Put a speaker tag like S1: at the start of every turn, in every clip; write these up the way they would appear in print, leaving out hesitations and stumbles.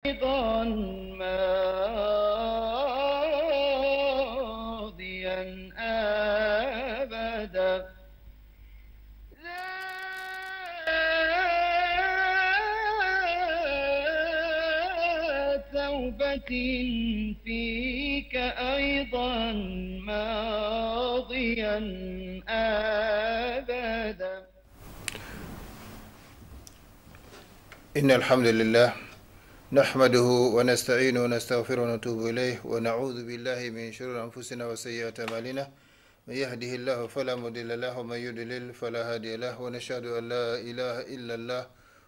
S1: أيضا ماضيا أبدا توبة فيك أيضا ماضيا أبدا.
S2: إن الحمد لله نحمده ونستعينه ونستغفره ونتوب إليه ونعوذ بالله من شرور أنفسنا وسيئات أعمالنا من يهده الله فلا مضل له ومن يضلل فلا هادي له ونشهد أن لا إله إلا الله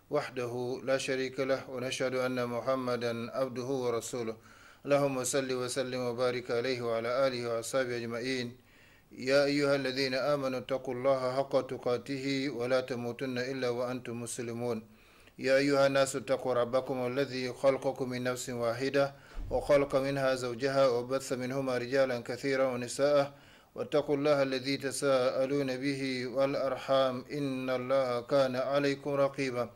S2: وحده لا شريك له ونشهد أن محمدا عبده ورسوله. اللهم صل وسلم وبارك عليه وعلى آله وأصحابه أجمعين. يا أيها الذين آمنوا اتقوا الله حق تقاته ولا تموتن إلا وأنتم مسلمون. يا أيها الناس اتقوا ربكم الذي خلقكم من نفس واحدة وخلق منها زوجها وبث منهما رجالا كثيرا ونساء واتقوا الله الذي تساءلون به والأرحام إن الله كان عليكم رقيبا.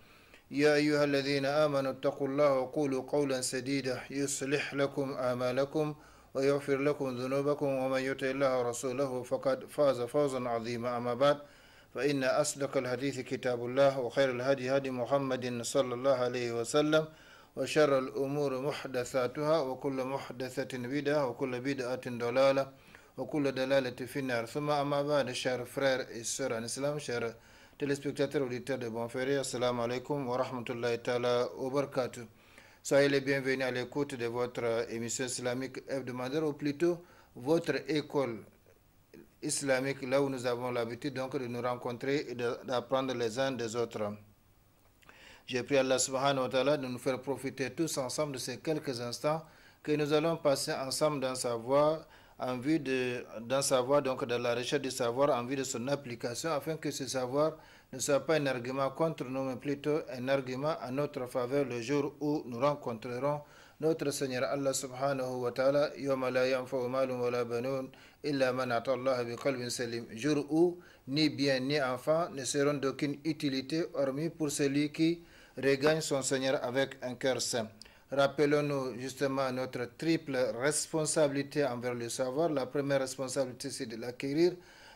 S2: يا أيها الذين آمنوا اتقوا الله وقولوا قولا سديدا يصلح لكم أعمالكم ويغفر لكم ذنوبكم ومن يطع الله ورسوله فقد فاز فوزا عظيما. أما بعد فإن أصدق الحديث كتاب الله وخير الهدي هدي محمد صلى الله عليه وسلم وشر الأمور محدثاتها وكل محدثة بدعة وكل بدعة ضلالة وكل دلالة في النار. ثم أما بعد chers frères et sœurs en islam, chers téléspectateurs auditeurs de Bonferré, assalamu alaikum wa rahmatullahi ta'ala wa barakatuh. Soyez les bienvenus à l'écoute de votre émission islamique hebdomadaire, ou plutôt votre école islamique, là où nous avons l'habitude donc de nous rencontrer et d'apprendre les uns des autres. J'ai prié Allah subhanahu wa ta'ala de nous faire profiter tous ensemble de ces quelques instants que nous allons passer ensemble dans sa voie, en vue dans sa voie, donc dans la recherche du savoir, en vue de son application, afin que ce savoir ne soit pas un argument contre nous, mais plutôt un argument en notre faveur le jour où nous rencontrerons notre Seigneur Allah subhanahu wa ta'ala, yawma la yanfa'u malun wa la banun illa man ata Allah bi qalbin salim, jour où ni bien ni enfant ne seront d'aucune utilité hormis pour celui qui regagne son Seigneur avec un cœur saint. Rappelons-nous justement notre triple responsabilité envers le savoir. La première responsabilité, c'est de l'acquérir.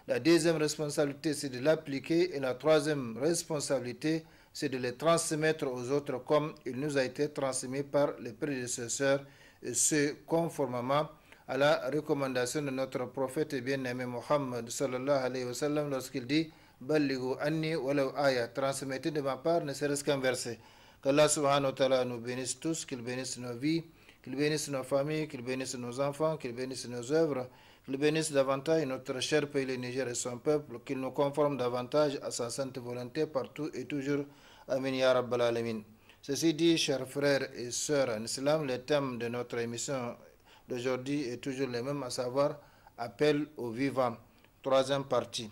S2: La deuxième responsabilité, c'est de l'appliquer. Et la troisième responsabilité, c'est de le transmettre aux autres comme il nous a été transmis par les prédécesseurs, et ce, conformément à la recommandation de notre prophète et bien-aimé Muhammad sallallahu alayhi wa sallam lorsqu'il dit « Ballighu anni walaw aya » transmettez de ma part ne serait-ce qu'un verset. Qu'Allah subhanahu wa ta'ala nous bénisse tous, qu'il bénisse nos vies, qu'il bénisse nos familles, qu'il bénisse nos enfants, qu'il bénisse nos œuvres, qu'il bénisse davantage notre cher pays, le Niger et son peuple, qu'il nous conforme davantage à sa sainte volonté partout et toujours. Amin ya rabbal alamin. Ceci dit, chers frères et sœurs en islam, le thème de notre émission d'aujourd'hui est toujours le même, à savoir appel aux vivants, troisième partie.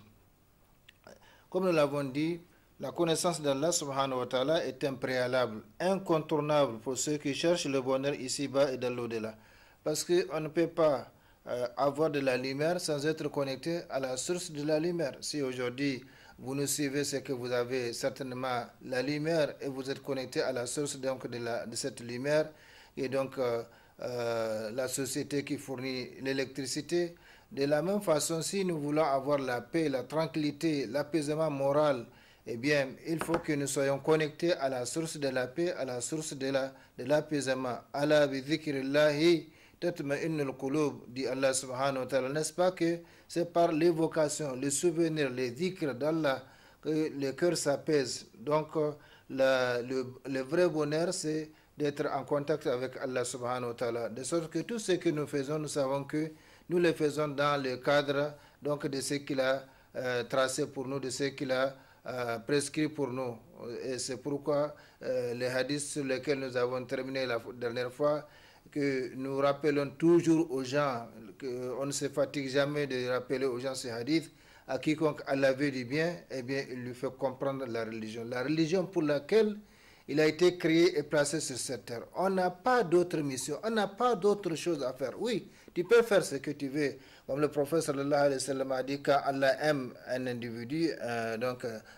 S2: Comme nous l'avons dit, la connaissance d'Allah subhanahu wa ta'ala est un préalable incontournable pour ceux qui cherchent le bonheur ici-bas et dans l'au-delà. Parce qu'on ne peut pas avoir de la lumière sans être connecté à la source de la lumière. Si aujourd'hui vous nous suivez, c'est que vous avez certainement la lumière et vous êtes connecté à la source donc de cette lumière, et donc la société qui fournit l'électricité. De la même façon, si nous voulons avoir la paix, la tranquillité, l'apaisement moral, eh bien, il faut que nous soyons connectés à la source de la paix, à la source de l'apaisement. Ala bi dhikrillahi tatma'innul qulub, dit Allah subhanahu wa ta'ala. N'est-ce pas que c'est par l'évocation, le souvenir, les dhikrs d'Allah que le cœur s'apaise. Donc, le vrai bonheur, c'est d'être en contact avec Allah subhanahu wa ta'ala. De sorte que tout ce que nous faisons, nous savons que nous le faisons dans le cadre donc, de ce qu'il a tracé pour nous, de ce qu'il a prescrit pour nous. Et c'est pourquoi les hadiths sur lesquels nous avons terminé la dernière fois, que nous rappelons toujours aux gens, qu'on ne se fatigue jamais de rappeler aux gens ces hadiths. À quiconque Allah veut du bien, eh bien, il lui fait comprendre la religion. La religion pour laquelle il a été créé et placé sur cette terre. On n'a pas d'autre mission, on n'a pas d'autre chose à faire. Oui, tu peux faire ce que tu veux. Comme le prophète sallallahu alayhi wa sallam a dit, quand Allah aime un individu,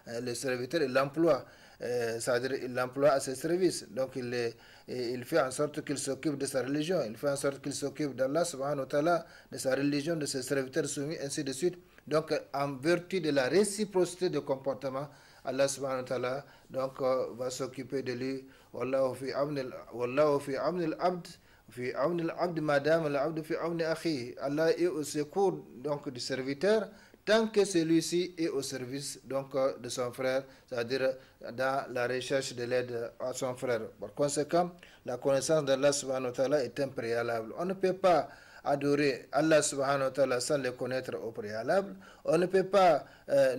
S2: le serviteur, il l'emploie. C'est-à-dire il l'emploie à ses services. Donc il et il fait en sorte qu'il s'occupe de sa religion, il fait en sorte qu'il s'occupe d'Allah subhanahu wa ta'ala, de sa religion, de ses serviteurs soumis, ainsi de suite. Donc, en vertu de la réciprocité de comportement, Allah subhanahu wa ta'ala donc, va s'occuper de lui. Wallahu fi amni al-abd, fi amni al-abd madame al-abd fi amni akhi. Allah est au secours donc du serviteur tant que celui-ci est au service donc de son frère, c'est-à-dire dans la recherche de l'aide à son frère. Par conséquent, la connaissance d'Allah subhanahu wa ta'ala est un préalable. On ne peut pas adorer Allah subhanahu wa ta'ala sans le connaître au préalable. On ne peut pas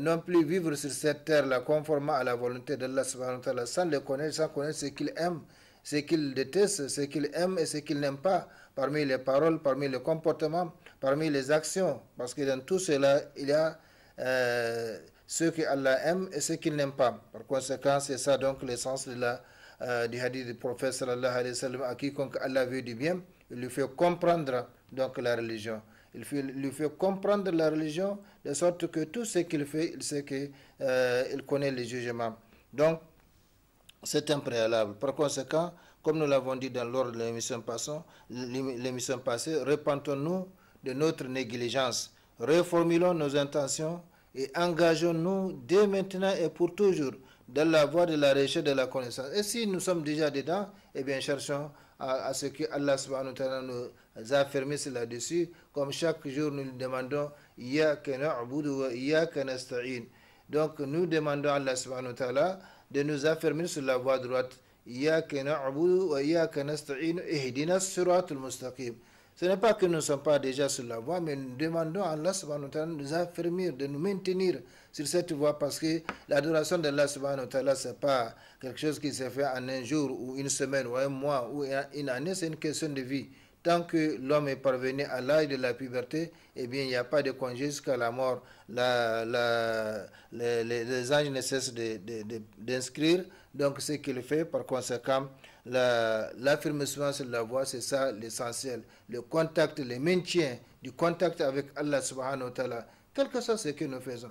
S2: non plus vivre sur cette terre-là conformément à la volonté d'Allah subhanahu wa ta'ala sans le connaître, sans connaître ce qu'il aime, ce qu'il déteste, ce qu'il aime et ce qu'il n'aime pas, parmi les paroles, parmi les comportements, parmi les actions. Parce que dans tout cela, il y a ce que Allah aime et ce qu'il n'aime pas. Par conséquent, c'est ça donc l'essence de du hadith du prophète sallallahu alayhi wa sallam. À quiconque Allah veut du bien, il lui fait comprendre donc la religion. Il lui fait comprendre la religion de sorte que tout ce qu'il fait, il sait qu'il connaît les jugements. Donc, c'est un préalable. Par conséquent, comme nous l'avons dit dans l'ordre de l'émission passée, repentons-nous de notre négligence, reformulons nos intentions et engageons-nous dès maintenant et pour toujours dans la voie de la recherche de la connaissance. Et si nous sommes déjà dedans, eh bien cherchons à ce que Allah subhanahu wa ta'ala nous affermisse là-dessus, comme chaque jour nous lui demandons Iyyaka na'budu wa iyyaka nasta'in. Donc nous demandons à Allah subhanahu wa ta'ala de nous affermir sur la voie droite. Iyyaka na'budu wa iyyaka nasta'in ihdinas siratal mustaqim. Ce n'est pas que nous ne sommes pas déjà sur la voie, mais nous demandons à Allah subhanahu wa ta'ala de nous affermir, de nous maintenir sur cette voie, parce que l'adoration d'Allah subhanahu wa ta'ala, ce n'est pas quelque chose qui se fait en un jour, ou une semaine, ou un mois, ou une année, c'est une question de vie. Tant que l'homme est parvenu à l'âge de la puberté, eh bien, il n'y a pas de congé jusqu'à la mort. Les anges ne cessent d'inscrire, donc ce qu'il fait, par conséquent, l'affirmation sur la voie, c'est ça l'essentiel. Le contact, le maintien du contact avec Allah subhanahu wa ta'ala, quel que soit ce que nous faisons.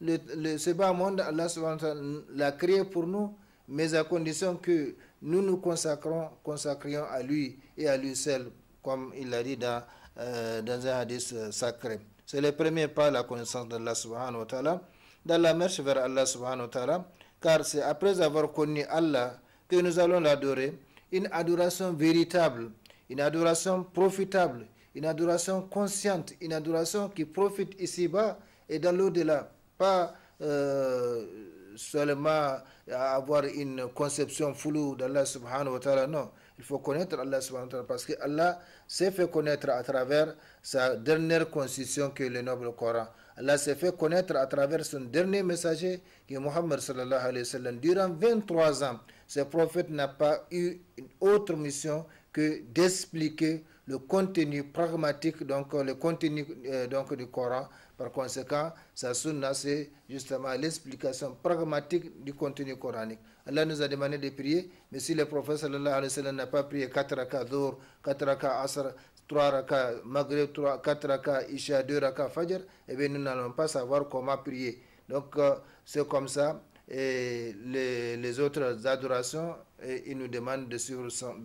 S2: Ce bas monde, Allah subhanahu wa ta'ala l'a créé pour nous, mais à condition que nous nous consacrions à lui et à lui seul, comme il l'a dit dans un hadith sacré. C'est le premier pas, la connaissance d'Allah subhanahu wa ta'ala, dans la marche vers Allah subhanahu wa ta'ala, car c'est après avoir connu Allah que nous allons l'adorer, une adoration véritable, une adoration profitable, une adoration consciente, une adoration qui profite ici-bas et dans l'au-delà. Pas seulement avoir une conception floue d'Allah subhanahu wa ta'ala, non. Il faut connaître Allah subhanahu wa ta'ala parce que Allah s'est fait connaître à travers sa dernière constitution qui est le noble Coran. Allah s'est fait connaître à travers son dernier messager qui est Muhammad sallallahu alayhi wa sallam. Durant 23 ans, ce prophète n'a pas eu une autre mission que d'expliquer le contenu pragmatique, donc le contenu donc du Coran. Par conséquent, sa sunna, c'est justement l'explication pragmatique du contenu coranique. Allah nous a demandé de prier, mais si le prophète sallallahu alayhi wa sallam n'a pas prié 4 rakas Dhuhr, 4 rakas Asr, 3 rakas Maghrib, 4 rakas Isha, 2 rakas Fajr, eh bien nous n'allons pas savoir comment prier. Donc c'est comme ça. Et les autres adorations, il nous demande de suivre son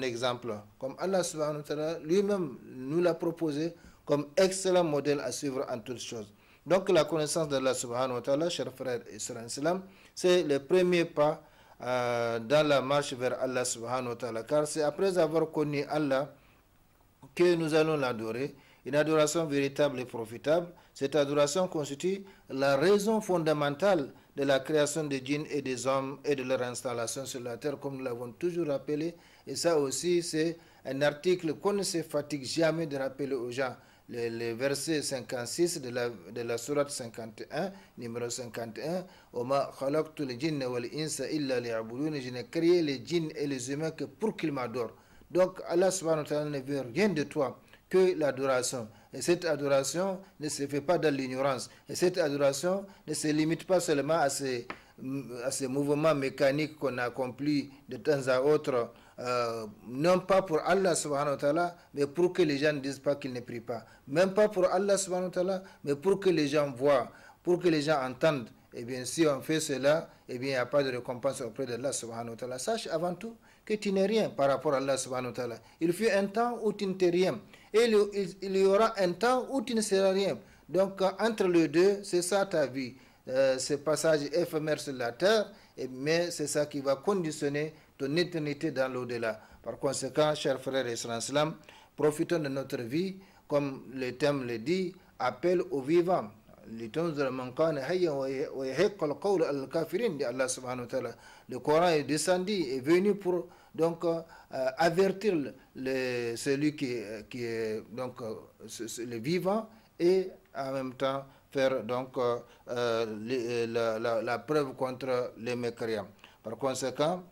S2: exemple. Comme Allah subhanahu wa ta'ala lui-même nous l'a proposé comme excellent modèle à suivre en toutes choses. Donc la connaissance d'Allah subhanahu wa ta'ala, chers frères et sœurs en islam, c'est le premier pas dans la marche vers Allah subhanahu wa ta'ala. Car c'est après avoir connu Allah que nous allons l'adorer. Une adoration véritable et profitable. Cette adoration constitue la raison fondamentale de la création des djinns et des hommes et de leur installation sur la terre, comme nous l'avons toujours rappelé. Et ça aussi, c'est un article qu'on ne se fatigue jamais de rappeler aux gens. Le verset 56 de la sourate 51, numéro 51, « Oma khalaqtu le jinna wal insa illa liya'budun » Je n'ai créé les djinns et les humains que pour qu'ils m'adorent. Donc Allah subhanahu wa ta'ala ne veut rien de toi que l'adoration. Et cette adoration ne se fait pas dans l'ignorance. Et cette adoration ne se limite pas seulement à ces mouvements mécaniques qu'on accomplit de temps à autre, non pas pour Allah subhanahu wa ta'ala, mais pour que les gens ne disent pas qu'ils ne prient pas. Même pas pour Allah subhanahu wa ta'ala, mais pour que les gens voient, pour que les gens entendent eh bien, si on fait cela, eh bien, il n'y a pas de récompense auprès d'Allah subhanahu wa ta'ala. Sache avant tout que tu n'es rien par rapport à Allah subhanahu wa ta'ala. Il fut un temps où tu n'étais rien. Et il y aura un temps où tu ne seras rien. Donc, entre les deux, c'est ça ta vie. Ce passage éphémère sur la terre, mais c'est ça qui va conditionner ton éternité dans l'au-delà. Par conséquent, chers frères et sœurs, profitons de notre vie, comme le thème le dit, appel aux vivants. Le Coran est descendu, est venu pour donc avertir celui qui est donc le vivant et en même temps faire donc la preuve contre les mécréants. Par conséquent,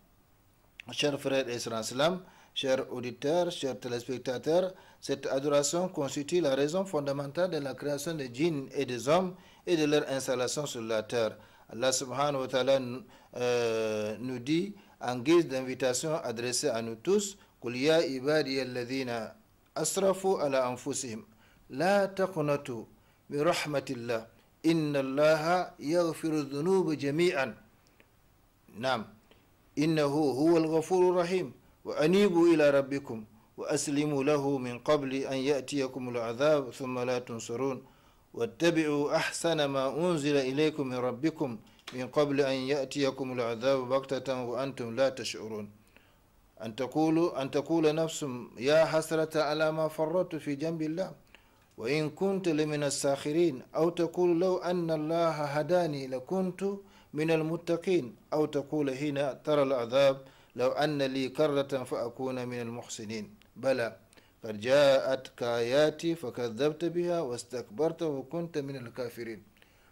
S2: chers frères et sœurs en islam, chers auditeurs, chers téléspectateurs, cette adoration constitue la raison fondamentale de la création des djinns et des hommes et de leur installation sur la terre. Allah subhanahu wa ta'ala nous dit, en guise d'invitation adressée à nous tous, قُلْ يَا إِبَادِيَ الَّذِينَ أَسْرَفُوا عَلَى أَنفُسِهِمْ لَا تَقْنَطُوا مِنْ رَحْمَةِ اللَّهِ إِنَّ اللَّهَ يَغْفِرُ الذُّنُوبَ جَمِيعًا نعم إِنَّهُ هُوَ الْغَفُورُ الرَّحِيمُ وأنيبوا إلى ربكم وأسلموا له من قبل أن يأتيكم العذاب ثم لا تنصرون واتبعوا أحسن ما أنزل إليكم من ربكم من قبل أن يأتيكم العذاب بغتة وأنتم لا تشعرون أن تقول نفس يا حسرة على ما فرطت في جنب الله وإن كنت لمن الساخرين أو تقول لو أن الله هداني لكنت من المتقين أو تقول حين ترى العذاب لو أن لي كرة فأكون من المحسنين بلى قد جاءتك آياتي فكذبت بها واستكبرت وكنت من الكافرين.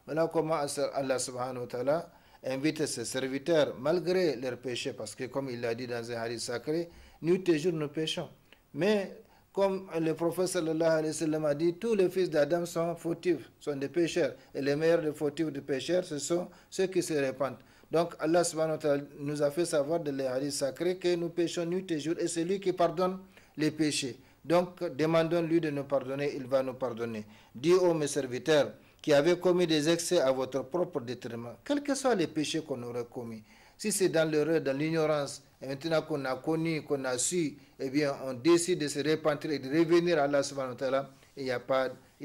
S2: Voilà comment Allah subhanahu wa ta'ala invite ses serviteurs malgré leurs péchés, parce que comme il l'a dit dans un hadith sacré, nous toujours nous péchons. Mais comme le prophète sallallahu alayhi wa sallam a dit, tous les fils d'Adam sont fautifs, sont des pécheurs. Et les meilleurs des fautifs des pécheurs, ce sont ceux qui se répandent. Donc Allah subhanahu wa ta'ala nous a fait savoir dans les hadiths sacrés que nous péchons nuit et jour, et c'est lui qui pardonne les péchés. Donc demandons-lui de nous pardonner, il va nous pardonner. Dis ô mes serviteurs qui avez commis des excès à votre propre détriment, quels que soient les péchés qu'on aurait commis, si c'est dans l'erreur, dans l'ignorance, et maintenant qu'on a connu, qu'on a su, eh bien on décide de se repentir et de revenir à Allah subhanahu wa ta'ala, il n'y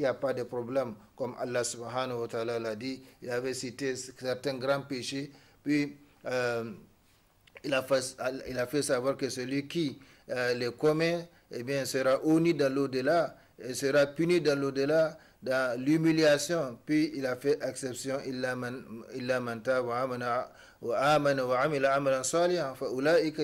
S2: a pas de problème. Comme Allah subhanahu wa ta'ala l'a dit, il avait cité certains grands péchés, puis il a fait savoir que celui qui les commet, eh bien sera honni dans l'au-delà, et sera puni dans l'au-delà, dans l'humiliation. Puis il a fait exception, illa man taba wa amana wa amila amalan salihan fa ulaika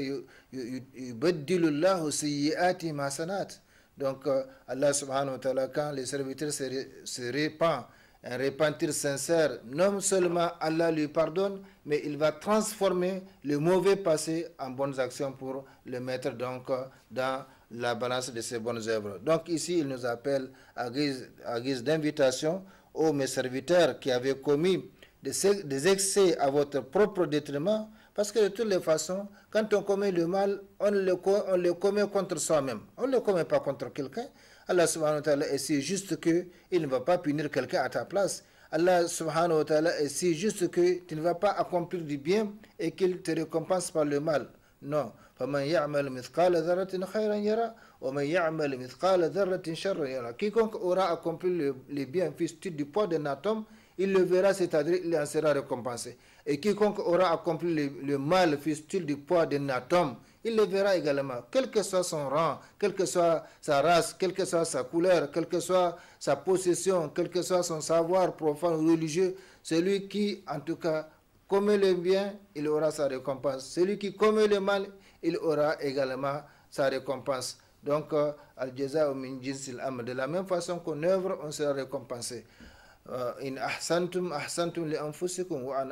S2: yubaddilu Allahu sayyi'atihim hasanat. Donc Allah subhanahu wa ta'ala, quand les serviteurs se répandent, un repentir sincère, non seulement Allah lui pardonne, mais il va transformer le mauvais passé en bonnes actions pour le mettre donc dans la balance de ses bonnes œuvres. Donc ici, il nous appelle à guise d'invitation aux mes serviteurs qui avaient commis des excès à votre propre détriment, parce que de toutes les façons, quand on commet le mal, on le commet contre soi-même. On ne le commet pas contre quelqu'un. Allah subhanahu wa ta'ala est si juste qu'il ne va pas punir quelqu'un à ta place. Allah subhanahu wa ta'ala est si juste que tu ne vas pas accomplir du bien et qu'il te récompense par le mal. Non. فَمَنْ يَعْمَلْ مِثْقَالَ ذَرَّةٍ خَيْرًا يَرَى وَمَنْ يَعْمَلْ مِثْقَالَ ذَرَّةٍ شَرًّا يَرَى. Quiconque aura accompli le bien fût-il du poids d'un atome, il le verra, c'est-à-dire il en sera récompensé. Et quiconque aura accompli le mal fût-il du poids d'un atome, il le verra également, quel que soit son rang, quelle que soit sa race, quelle que soit sa couleur, quelle que soit sa possession, quel que soit son savoir profane ou religieux. Celui qui, en tout cas, commet le bien, il aura sa récompense. Celui qui commet le mal, il aura également sa récompense. Donc, al-jaza'u min jinsil amal. De la même façon qu'on œuvre, on sera récompensé. In ahsantum ahsantum li anfusikum wa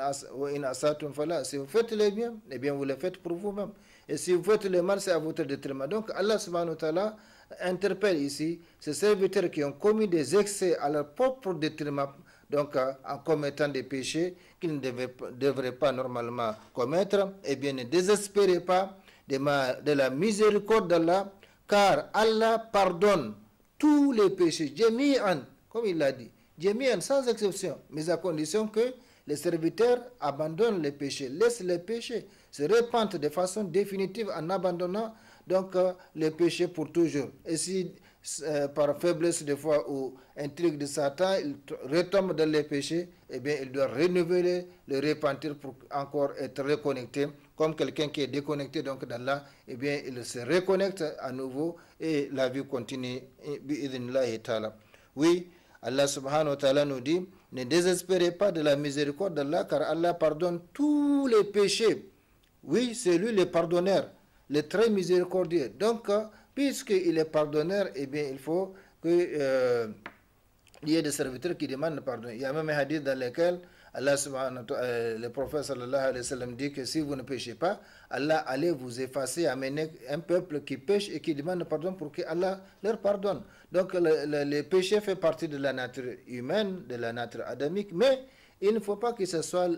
S2: in asatum fala. Si vous faites le bien, eh bien vous le faites pour vous-même. Et si vous faites le mal, c'est à votre détriment. Donc Allah subhanahu wa ta'ala interpelle ici ces serviteurs qui ont commis des excès à leur propre détriment, donc en commettant des péchés qu'ils ne devraient pas normalement commettre. Eh bien ne désespérez pas de la miséricorde d'Allah, car Allah pardonne tous les péchés, jami'an, comme il l'a dit. Jami'an, sans exception, mais à condition que les serviteurs abandonnent les péchés, laissent les péchés, se repentent de façon définitive en abandonnant donc les péchés pour toujours. Et si par faiblesse des fois ou intrigue de Satan, il retombe dans les péchés, eh bien il doit renouveler le repentir pour encore être reconnecté. Comme quelqu'un qui est déconnecté donc d'Allah, eh bien il se reconnecte à nouveau et la vie continue. Oui, Allah subhanahu wa ta'ala nous dit, ne désespérez pas de la miséricorde d'Allah car Allah pardonne tous les péchés. Oui, c'est lui le pardonneur, le très miséricordieux. Donc, puisqu'il est pardonneur, eh bien, il faut qu'il y ait des serviteurs qui demandent pardon. Il y a même un hadith dans lequel Allah subhanahu wa ta'ala, le prophète sallallahu alayhi wa sallam dit que si vous ne péchez pas, Allah allait vous effacer, amener un peuple qui pêche et qui demande pardon pour que Allah leur pardonne. Donc le péché fait partie de la nature humaine, de la nature adamique, mais il ne faut pas que ce soit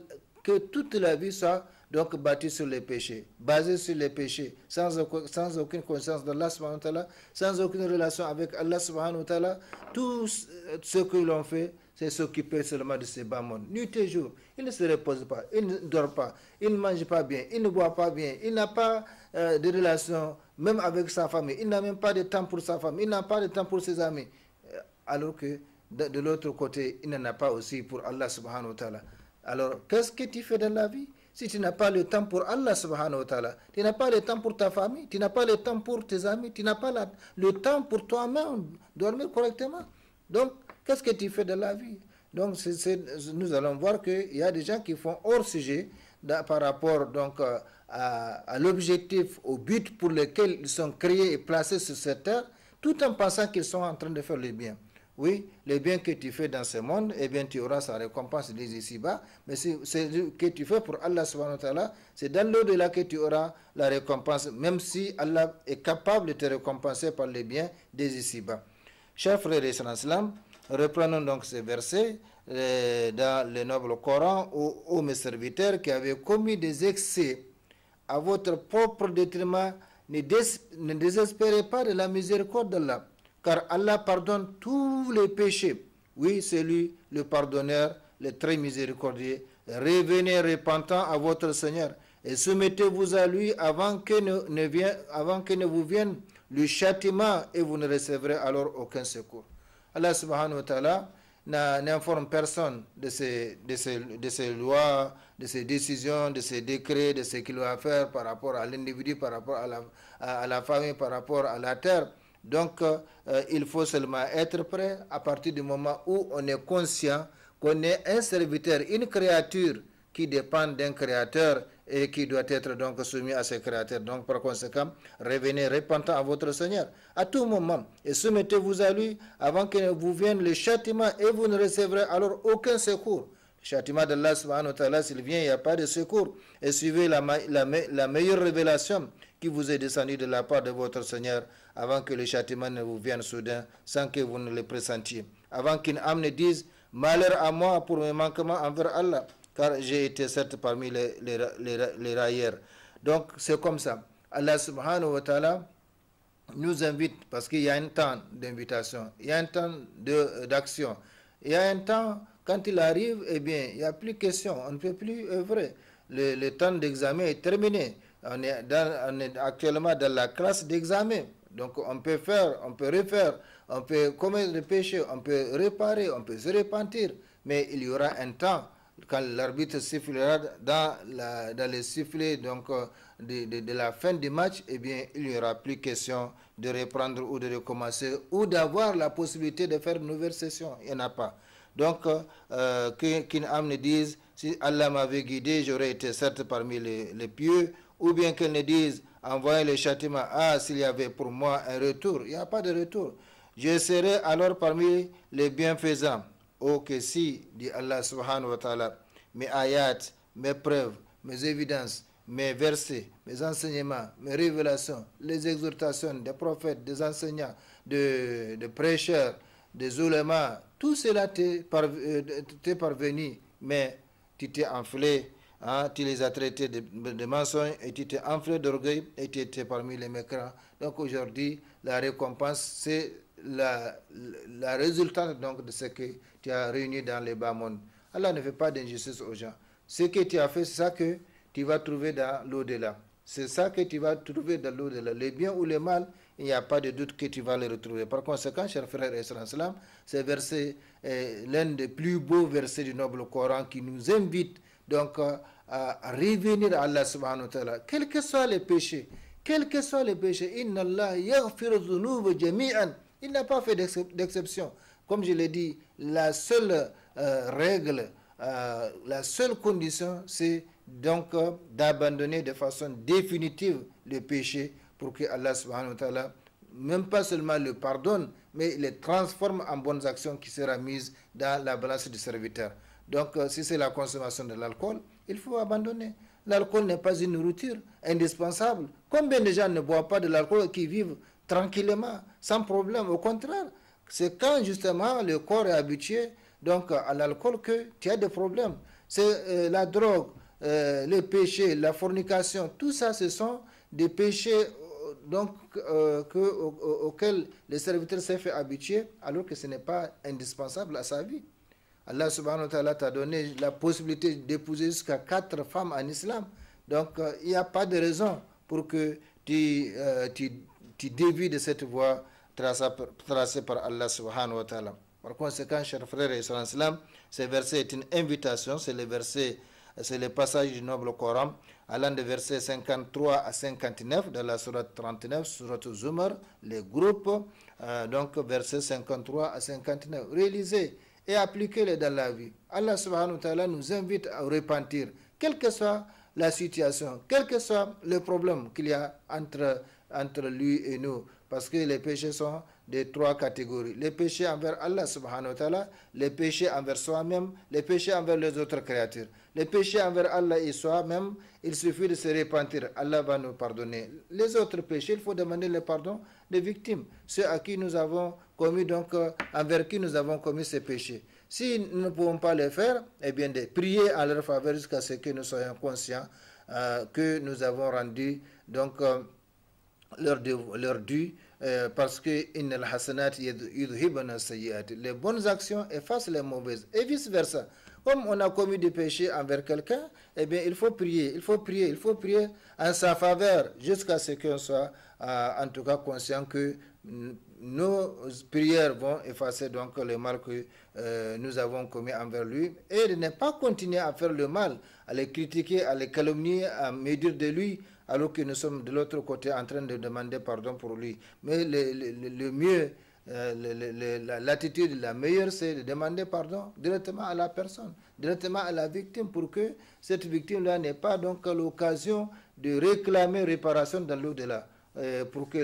S2: que toute la vie soit donc bâtie sur les péchés, basée sur les péchés, sans aucune conscience d'Allah subhanahu wa ta'ala, sans aucune relation avec Allah subhanahu wa ta'ala. Tout ce que l'on fait, c'est s'occuper seulement de ces bas mondes. Nuit et jour, il ne se repose pas, il ne dort pas, il ne mange pas bien, il ne boit pas bien, il n'a pas de relation même avec sa famille, il n'a même pas de temps pour sa famille, il n'a pas de temps pour ses amis. Alors que de l'autre côté, il n'en a pas aussi pour Allah subhanahu wa ta'ala. Alors, qu'est-ce que tu fais dans la vie? Si tu n'as pas le temps pour Allah subhanahu wa ta'ala, tu n'as pas le temps pour ta famille, tu n'as pas le temps pour tes amis, tu n'as pas le temps pour toi-même, dormir correctement. Donc, qu'est-ce que tu fais de la vie? Donc, nous allons voir qu'il y a des gens qui font hors sujet par rapport donc, à l'objectif, au but pour lequel ils sont créés et placés sur cette terre, tout en pensant qu'ils sont en train de faire le bien. Oui, le bien que tu fais dans ce monde, eh bien tu auras sa récompense dès ici-bas. Mais c'est ce que tu fais pour Allah subhanahu wa ta'ala, c'est dans l'au-delà que tu auras la récompense, même si Allah est capable de te récompenser par les biens dès ici-bas. Chers frères et sœurs en islam, reprenons donc ces versets dans le noble Coran. Ô mes serviteurs qui avez commis des excès à votre propre détriment, ne désespérez pas de la miséricorde d'Allah. Car Allah pardonne tous les péchés. Oui, c'est lui le pardonneur, le très miséricordieux. Revenez repentant à votre Seigneur et soumettez-vous à lui avant que ne vous vienne le châtiment et vous ne recevrez alors aucun secours. Allah subhanahu wa ta'ala n'informe personne de ses lois, de ses décisions, de ses décrets, de ce qu'il va faire par rapport à l'individu, par rapport à la famille, par rapport à la terre. Donc, il faut seulement être prêt à partir du moment où on est conscient qu'on est un serviteur, une créature qui dépend d'un créateur et qui doit être donc soumis à ce créateur. Donc, par conséquent, revenez repentant à votre Seigneur à tout moment et soumettez-vous à lui avant que vous vienne le châtiment et vous ne recevrez alors aucun secours. Le châtiment d'Allah subhanahu wa ta'ala, s'il vient, il n'y a pas de secours. Et suivez la meilleure révélation qui vous est descendue de la part de votre Seigneur avant que le châtiment ne vous vienne soudain sans que vous ne le pressentiez. Avant qu'une âme ne dise « Malheur à moi pour mes manquements envers Allah, car j'ai été certes parmi les railleurs. » Donc c'est comme ça. Allah subhanahu wa ta'ala nous invite parce qu'il y a un temps d'invitation, il y a un temps d'action, il y a un temps quand il arrive, eh bien, il n'y a plus question, on ne peut plus œuvrer. Le temps d'examen est terminé. On est actuellement dans la classe d'examen. Donc on peut faire, on peut refaire, on peut commettre des péchés, on peut réparer, on peut se repentir. Mais il y aura un temps, quand l'arbitre sifflera dans les sifflets donc, de la fin du match, eh bien, il n'y aura plus question de reprendre ou de recommencer ou d'avoir la possibilité de faire une nouvelle session. Il n'y en a pas. Donc, qu'une âme ne dise, si Allah m'avait guidé, j'aurais été certes parmi les pieux, ou bien qu'elle ne dise, envoyez le châtiment, ah, s'il y avait pour moi un retour, il n'y a pas de retour. Je serai alors parmi les bienfaisants. Oh, que si, dit Allah subhanahu wa ta'ala, mes ayats, mes preuves, mes évidences, mes versets, mes enseignements, mes révélations, les exhortations des prophètes, des enseignants, des prêcheurs, des ulémas, tout cela t'est parvenu, mais tu t'es enflé, hein, tu les as traités de mensonges et tu t'es enflé d'orgueil et tu étais parmi les mécréants. Donc aujourd'hui, la récompense, c'est la résultante donc de ce que tu as réuni dans les bas mondes. Allah ne fait pas d'injustice aux gens. Ce que tu as fait, c'est ça que tu vas trouver dans l'au-delà. C'est ça que tu vas trouver dans l'au-delà. Les biens ou les mal, il n'y a pas de doute que tu vas les retrouver. Par conséquent, chers frères et sœurs, c'est verset l'un des plus beaux versets du noble Coran qui nous invite donc à revenir à Allah subhanahu wa ta'ala. Quels que soient les péchés, Inna Allah yaghfiru dhunuba jami'an. Il n'a pas fait d'exception. Comme je l'ai dit, la seule règle, la seule condition, c'est donc d'abandonner de façon définitive le péché pour que Allah subhanahu wa ta'ala, même pas seulement le pardonne, mais les transforme en bonnes actions qui sera mise dans la balance du serviteur. Donc, si c'est la consommation de l'alcool, il faut abandonner. L'alcool n'est pas une nourriture indispensable. Combien de gens ne boivent pas de l'alcool qui vivent tranquillement, sans problème? Au contraire, c'est quand justement le corps est habitué donc à l'alcool que tu as des problèmes. C'est la drogue, les péchés, la fornication, tout ça, ce sont des péchés donc, auxquels le serviteur s'est fait habituer, alors que ce n'est pas indispensable à sa vie. Allah subhanahu wa ta'ala t'a donné la possibilité d'épouser jusqu'à 4 femmes en islam. Donc, il n'y a pas de raison pour que tu dévies de cette voie tracée par Allah subhanahu wa ta'ala. Par conséquent, chers frères et sœurs en islam, ce verset est une invitation, c'est le passage du noble Coran, allant de versets 53 à 59 de la sourate 39, sourate Zumar, les groupes, donc versets 53 à 59. Réalisez et appliquez-les dans la vie. Allah subhanahu wa ta'ala nous invite à repentir, quelle que soit la situation, quel que soit le problème qu'il y a entre lui et nous. Parce que les péchés sont de 3 catégories. Les péchés envers Allah subhanahu wa ta'ala, les péchés envers soi-même, les péchés envers les autres créatures. Les péchés envers Allah et soi-même, il suffit de se repentir. Allah va nous pardonner. Les autres péchés, il faut demander le pardon des victimes. Ceux à qui nous avons commis, donc, envers qui nous avons commis ces péchés. Si nous ne pouvons pas les faire, eh bien, de prier en leur faveur jusqu'à ce que nous soyons conscients que nous avons rendu, donc, leur dû, parce que les bonnes actions effacent les mauvaises et vice versa. Comme on a commis des péchés envers quelqu'un, eh bien il faut prier en sa faveur jusqu'à ce qu'on soit en tout cas conscient que nos prières vont effacer donc le mal que nous avons commis envers lui, et de ne pas continuer à faire le mal, à les critiquer, à les calomnier, à médire de lui, alors que nous sommes de l'autre côté en train de demander pardon pour lui. Mais le mieux, l'attitude la meilleure, c'est de demander pardon directement à la personne, directement à la victime, pour que cette victime-là n'ait pas donc l'occasion de réclamer réparation dans l'au-delà, pour que